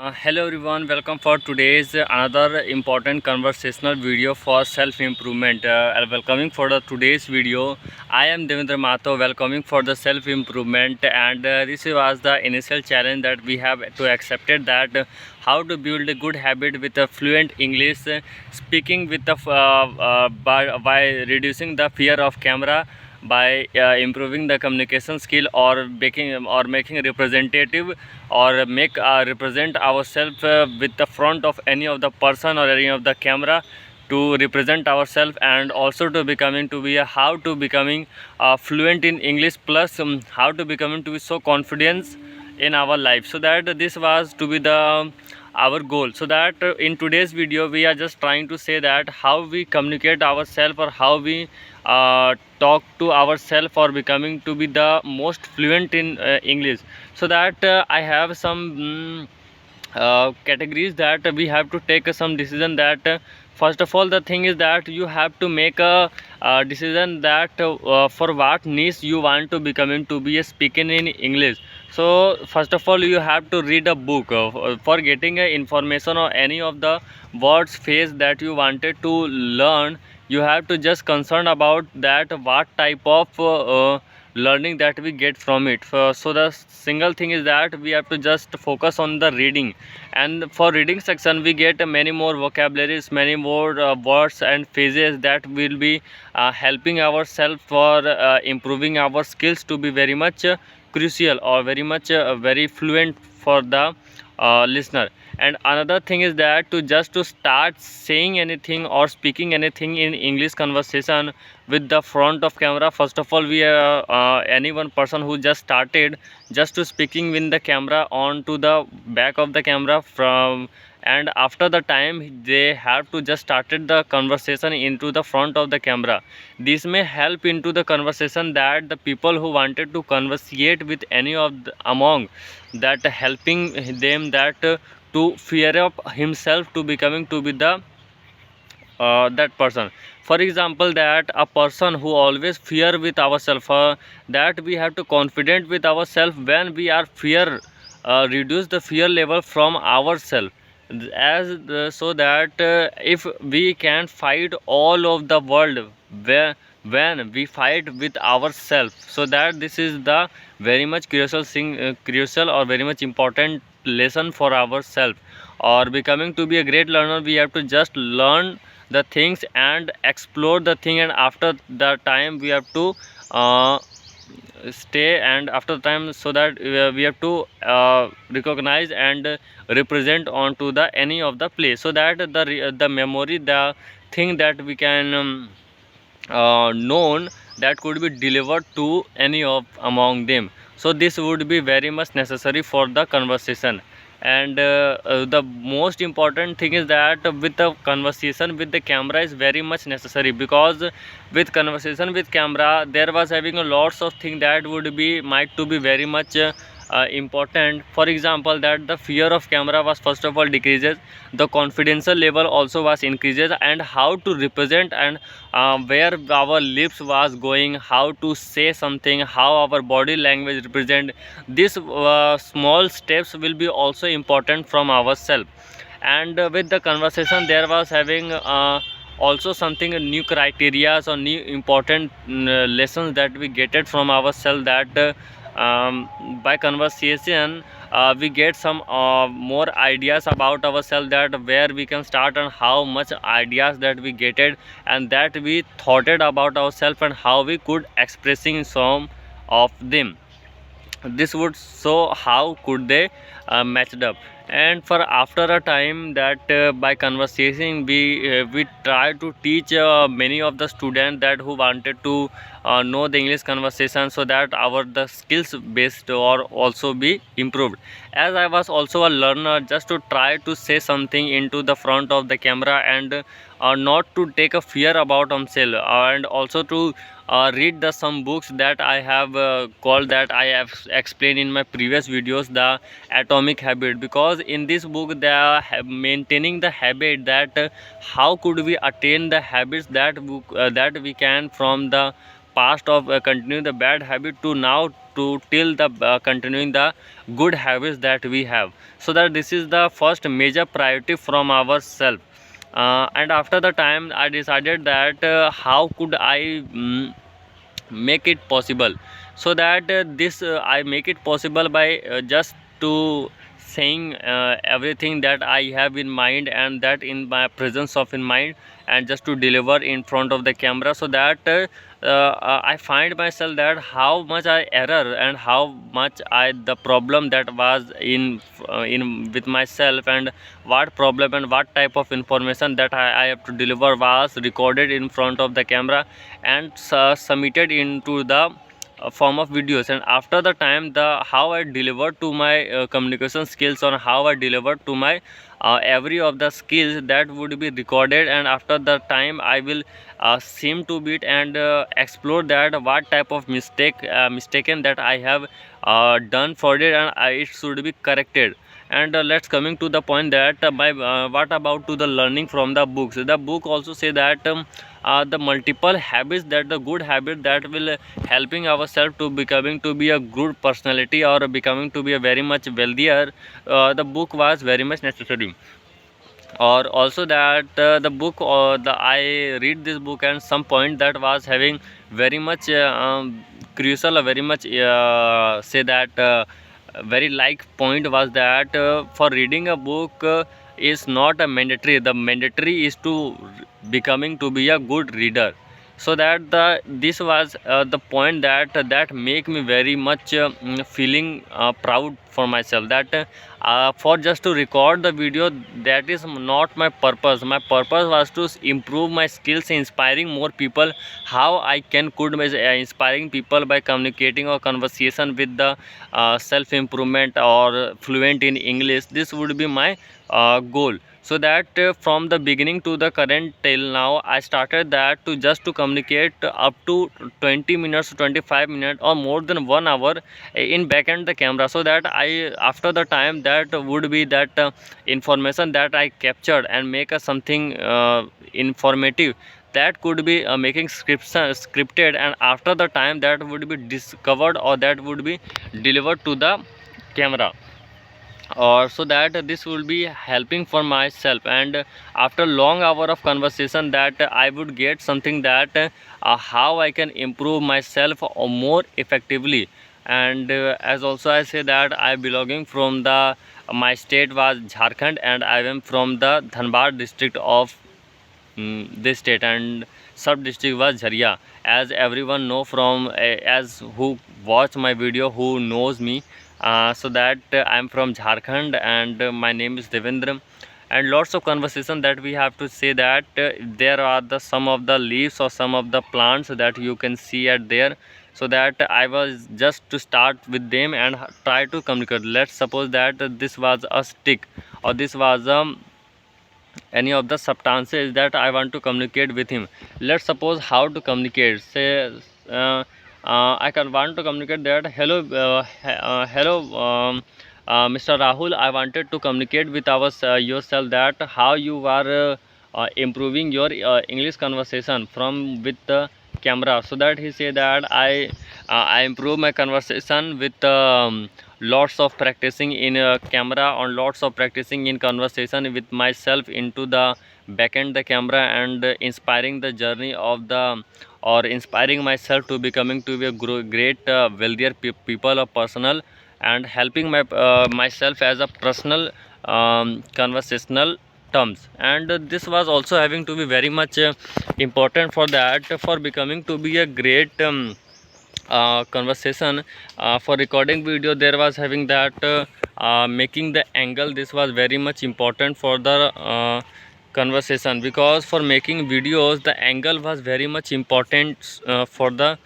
Hello everyone, welcome for today's another important conversational video for self-improvement. Welcoming for the today's video, I am Devendra Mato. Welcoming for the self-improvement, and this was the initial challenge that we have to accepted that how to build a good habit with a fluent English speaking with the by reducing the fear of camera, by improving the communication skill, or making representative, or make represent ourselves with the front of any of the person or any of the camera, to represent ourselves, and also to becoming to be how to becoming fluent in English, plus how to becoming to be so confidence in our life. So that this was to be the our goal. So that in today's video we are just trying to say that how we communicate ourselves, or how we talk to ourselves, or becoming to be the most fluent in English. So that I have some categories that we have to take some decision. That first of all, the thing is that you have to make a decision that for what niche you want to becoming to be a speaking in English. So first of all, you have to read a book for getting information or any of the words phrase that you wanted to learn. You have to just concern about that what type of learning that we get from it. So the single thing is that we have to just focus on the reading, and for reading section we get many more vocabularies, many more words and phrases that will be helping ourselves for improving our skills to be very much crucial, or very much very fluent for the listener. And another thing is that to start saying anything or speaking anything in English conversation with the front of camera, first of all, we any one person who just started just to speaking with the camera on to the back of the camera from, and after the time they have to just started the conversation into the front of the camera. This may help into the conversation that the people who wanted to conversate with any of among that, helping them that to fear up himself to becoming to be the that person. For example, that a person who always fear with ourselves, that we have to confident with ourselves when we are fear, reduce the fear level from ourselves, as so that if we can fight all of the world where when we fight with ourselves. So that this is the very much crucial thing, crucial or very much important lesson for ourselves. Or becoming to be a great learner, we have to just learn the things and explore the thing, and after the time we have to stay, and after the time, so that we have to recognize and represent onto the any of the place, so that the memory, the thing that we can known, that could be delivered to any of among them. So this would be very much necessary for the conversation. And the most important thing is that with the conversation with the camera is very much necessary, because with conversation with camera there was having a lots of things that would be might to be very much important. For example, that the fear of camera was first of all decreases, the confidential level also was increases, and how to represent, and where our lips was going, how to say something, how our body language represent. These small steps will be also important from ourselves. And with the conversation there was having also something new criteria or new important lessons that we get it from ourselves, that by conversation we get some more ideas about ourselves, that where we can start and how much ideas that we get it, and that we thoughted about ourselves, and how we could expressing some of them. This would show how could they matched up. And for after a time, that by conversation we try to teach many of the students that who wanted to know the English conversation, so that our the skills based or also be improved. As I was also a learner, just to try to say something into the front of the camera, and not to take a fear about himself, and also to read the some books that I have called, that I have explained in my previous videos, the Atomic Habit. Because in this book they are maintaining the habit, that how could we attain the habits that that we can from the past of continue the bad habit to now to till the continuing the good habits that we have. So that this is the first major priority from ourselves. And after the time I decided that how could I make it possible. So that this I make it possible by just to saying everything that I have in mind, and that in my presence of in mind, and just to deliver in front of the camera. So that I find myself that how much I error and how much I the problem that was in with myself, and what problem and what type of information that I have to deliver was recorded in front of the camera and submitted into the form of videos. And after the time the how I delivered to my communication skills, or how I delivered to my every of the skills, that would be recorded. And after the time I will seem to beat and explore that what type of mistaken that I have done for it, and it should be corrected. And let's coming to the point that by what about to the learning from the books. The book also say that the multiple habits, that the good habit that will helping ourselves to becoming to be a good personality, or becoming to be a very much wealthier. The book was very much necessary. Or also that the book, or the I read this book, and some point that was having very much crucial, very much say that very like point was that for reading a book is not a mandatory. The mandatory is to becoming to be a good reader. So that the this was the point that that make me very much feeling proud for myself, that for just to record the video, that is not my purpose. My purpose was to improve my skills, inspiring more people. How I can could be inspiring people by communicating or conversation with the self improvement or fluent in English. This would be my goal. So that from the beginning to the current till now, I started that to just to communicate up to 20 minutes, 25 minutes, or more than 1 hour in backend the camera. So that I after the time that would be that information that I captured and make a something informative, that could be making scripted, and after the time that would be discovered, or that would be delivered to the camera. Or so that this will be helping for myself. And after long hour of conversation, that I would get something that how I can improve myself more effectively. And as also I say that I belonging from the my state was Jharkhand, and I am from the Dhanbad district of this state, and sub district was Jharia. As everyone know from as who watch my video, who knows me, so that I am from Jharkhand, and my name is Devendra. And lots of conversation that we have to say that there are the some of the leaves or some of the plants that you can see at there. So that I was just to start with them and try to communicate. Let's suppose that this was a stick, or this was any of the substances that I want to communicate with him. Let's suppose how to communicate. Say I can want to communicate that hello, hello, Mr. Rahul. I wanted to communicate with yourself that how you are improving your English conversation from with the camera. So that he say that I improve my conversation with lots of practicing in camera, on lots of practicing in conversation with myself into the backend the camera, and inspiring the journey of the, or inspiring myself to becoming to be a great wealthier people or personal, and helping my myself as a personal conversational terms. And this was also having to be very much important for that, for becoming to be a great conversation. For recording video, there was having that making the angle. This was very much important for the conversation, because for making videos the angle was very much important for the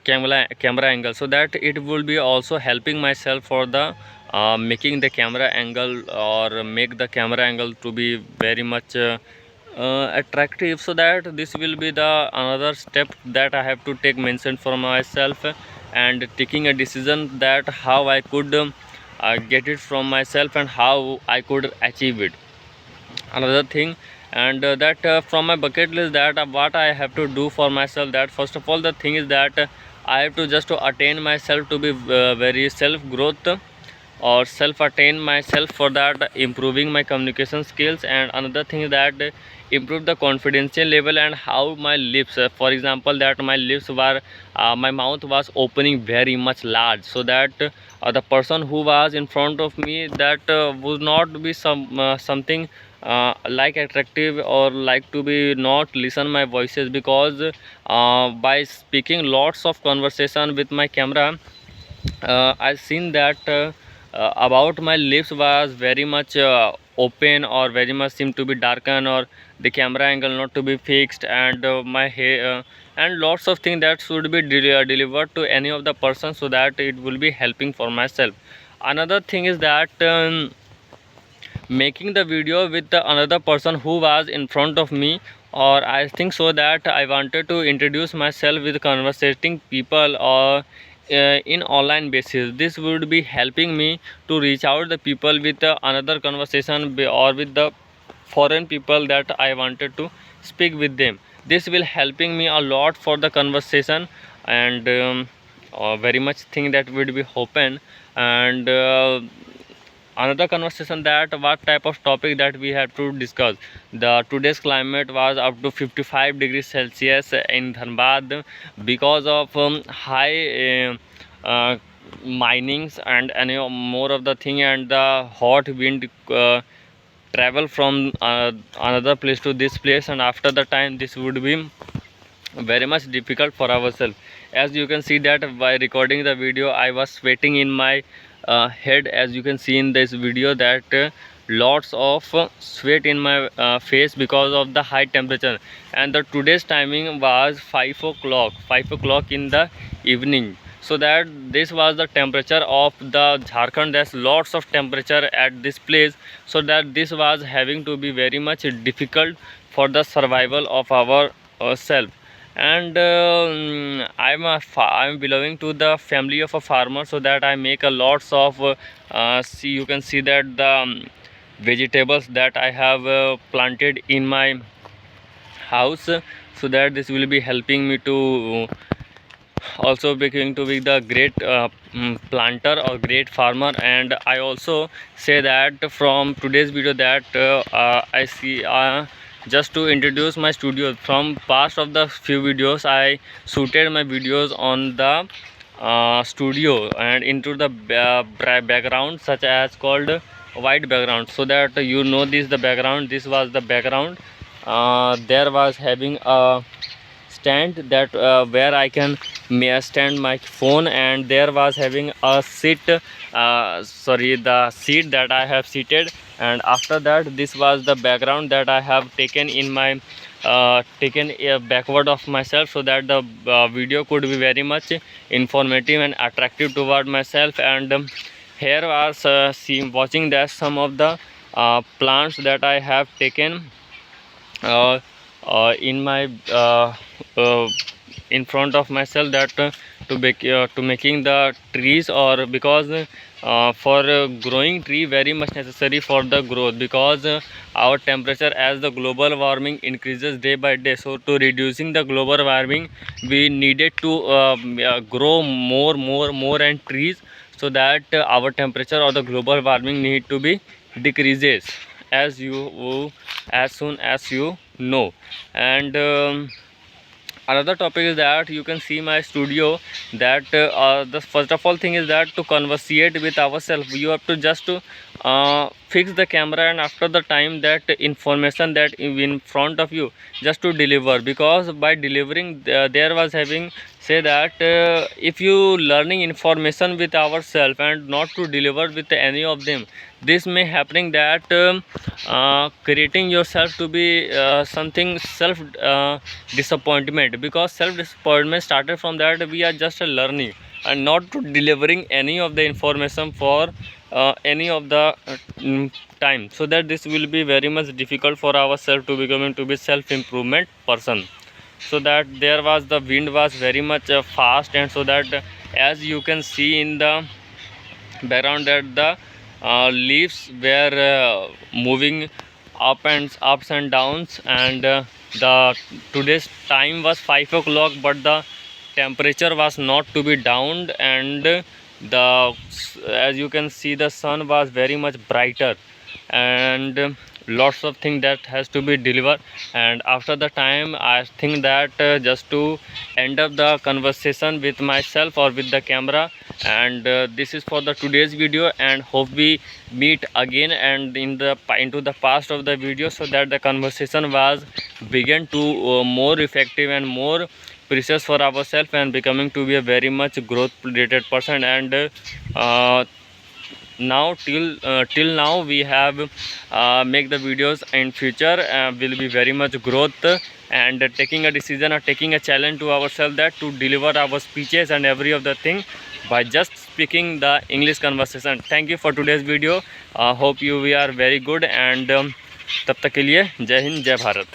camera angle. So that it will be also helping myself for the making the camera angle, or make the camera angle to be very much attractive. So that this will be the another step that I have to take mention for myself, and taking a decision that how I could get it from myself, and how I could achieve it. Another thing, and that from my bucket list, that what I have to do for myself, that first of all the thing is that I have to just to attain myself to be very self growth or self attain myself. For that, improving my communication skills. And another thing is that improve the confidential level and how my lips, for example, that my lips were my mouth was opening very much large, so that the person who was in front of me, that would not be something like attractive or like to be not listen my voices, because by speaking lots of conversation with my camera, I've seen that about my lips was very much open, or very much seem to be darkened, or the camera angle not to be fixed, and my hair and lots of things that should be delivered to any of the person, so that it will be helping for myself. Another thing is that making the video with the another person who was in front of me, or I think so that I wanted to introduce myself with conversating people, or in online basis. This would be helping me to reach out the people with another conversation, or with the foreign people that I wanted to speak with them. This will helping me a lot for the conversation. And very much thing that would be open. And another conversation, that what type of topic that we have to discuss. The today's climate was up to 55 degrees Celsius in Dhanbad, because of high minings and any more of the thing, and the hot wind travel from another place to this place, and after the time this would be very much difficult for ourselves. As you can see that by recording the video, I was sweating in my head. As you can see in this video, that lots of sweat in my face because of the high temperature. And the today's timing was 5 o'clock in the evening, so that this was the temperature of the Jharkhand. There's lots of temperature at this place, so that this was having to be very much difficult for the survival of our self. And I'm belonging to the family of a farmer, so that I make a lots of see, you can see that the vegetables that I have planted in my house, so that this will be helping me to also becoming to be the great planter or great farmer. And I also say that from today's video, that I see just to introduce my studio. From past of the few videos, I shooted my videos on the studio, and into the background such as called white background, so that you know this the background. This was the background. There was having a stand that where I can stand my phone, and there was having a seat, sorry, the seat that I have seated. And after that, this was the background that I have taken in my taken backward of myself, so that the video could be very much informative and attractive toward myself. And here was watching that some of the plants that I have taken uh, in my uh, in front of myself, that to making the trees, or because for growing tree very much necessary for the growth, because our temperature as the global warming increases day by day. So to reducing the global warming, we needed to grow more and trees, so that our temperature or the global warming need to be decreases, as you as soon as you know. And another topic is that you can see my studio, that the first of all thing is that to conversate with ourselves, you have to just to fix the camera, and after the time that information that in front of you, just to deliver. Because by delivering, there was having say that if you learning information with ourselves and not to deliver with any of them, this may happening that creating yourself to be something self disappointment, because self disappointment started from that we are just learning and not to delivering any of the information for any of the time, so that this will be very much difficult for ourselves to becoming to be self improvement person. So that there was the wind was very much fast, and so that as you can see in the background, that the leaves were moving ups and downs. And the today's time was 5 o'clock, but the temperature was not to be down, and the, as you can see, the sun was very much brighter, and lots of things that has to be delivered. And after the time, I think that just to end up the conversation with myself or with the camera, and this is for the today's video, and hope we meet again and into the past of the video, so that the conversation was begin to more effective and more precious for ourselves, and becoming to be a very much growth related person. And now till now we have make the videos in future will be very much growth, and taking a decision or taking a challenge to ourselves that to deliver our speeches and every of the thing by just speaking the English conversation. Thank you for today's video. Hope you we are very good, and तब तक के लिए जय हिंद जय भारत।